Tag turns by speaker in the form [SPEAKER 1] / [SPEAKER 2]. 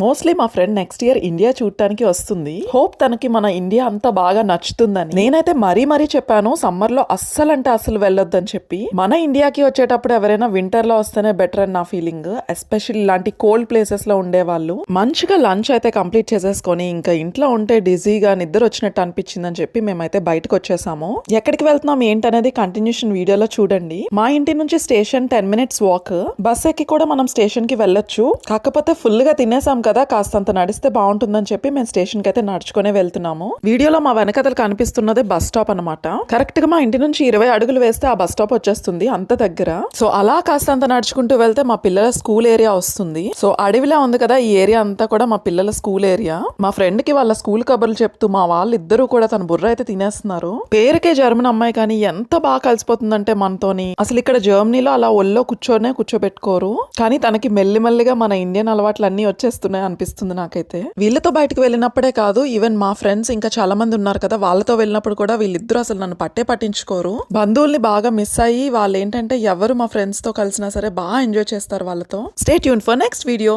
[SPEAKER 1] Mostly మా friend next year India చూడటానికి వస్తుంది. హోప్ తనకి మన ఇండియా అంతా బాగా నచ్చుతుందని. నేనైతే మరీ చెప్పాను సమ్మర్ లో అస్సలు అంటే అస్సలు వెళ్ళొద్దని చెప్పి. మన ఇండియాకి వచ్చేటప్పుడు ఎవరైనా వింటర్ లో వస్తేనే బెటర్ అని నా ఫీలింగ్. ఎస్పెషల్లీ ఇలాంటి కోల్డ్ ప్లేసెస్ లో ఉండే వాళ్ళు మంచిగా లంచ్ అయితే కంప్లీట్ చేసేసుకొని ఇంకా ఇంట్లో ఉంటే డిజీగా నిద్ర వచ్చినట్టు అనిపించిందని చెప్పి మేమైతే బయటకు వచ్చేసాము. ఎక్కడికి వెళ్తున్నాం ఏంటనేది కంటిన్యూషన్ వీడియోలో చూడండి. మా ఇంటి నుంచి స్టేషన్ 10 minutes వాక్. బస్ ఎక్కి కూడా మనం స్టేషన్ కి వెళ్ళొచ్చు. కాకపోతే ఫుల్ గా తినేసాం కదా, కాస్తంత నడిస్తే బాగుంటుందని చెప్పి మేము స్టేషన్ కి అయితే నడుచుకునే వెళ్తున్నాము. వీడియోలో మా వెనకతలు కనిపిస్తున్నదే బస్ స్టాప్ అనమాట. కరెక్ట్ గా మా ఇంటి నుంచి 20 అడుగులు వేస్తే ఆ బస్ స్టాప్ వచ్చేస్తుంది, అంత దగ్గర. సో అలా కాస్తంత నడుచుకుంటూ వెళ్తే మా పిల్లల స్కూల్ ఏరియా వస్తుంది. సో అడవిలో ఉంది కదా ఈ ఏరియా అంతా కూడా మా పిల్లల స్కూల్ ఏరియా. మా ఫ్రెండ్ కి వాళ్ళ స్కూల్ కబుర్లు చెప్తూ మా వాళ్ళు ఇద్దరు కూడా తన బుర్ర అయితే తినేస్తున్నారు. పేరుకే జర్మన్ అమ్మాయి కానీ ఎంత బాగా కలిసిపోతుందంటే మనతోని. అసలు ఇక్కడ జర్మనీలో అలా ఒళ్ళో కూర్చోబెట్టుకోరు, కానీ తనకి మెల్లిమెల్లిగా మన ఇండియన్ అలవాట్లు అన్ని వచ్చేస్తున్నాయి అనిపిస్తుంది నాకైతే. వీళ్ళతో బయటకు వెళ్ళినప్పుడే కాదు, ఈవెన్ మా ఫ్రెండ్స్ ఇంకా చాలా మంది ఉన్నారు కదా, వాళ్ళతో వెళ్ళినప్పుడు కూడా వీళ్ళిద్దరూ అసలు నన్ను పట్టించుకోరు. బంధువుల్ని బాగా మిస్ అయ్యి వాళ్ళు ఏంటంటే ఎవరు మా ఫ్రెండ్స్ తో కలిసినా సరే బాగా ఎంజాయ్ చేస్తారు వాళ్ళతో. Stay tune for next video.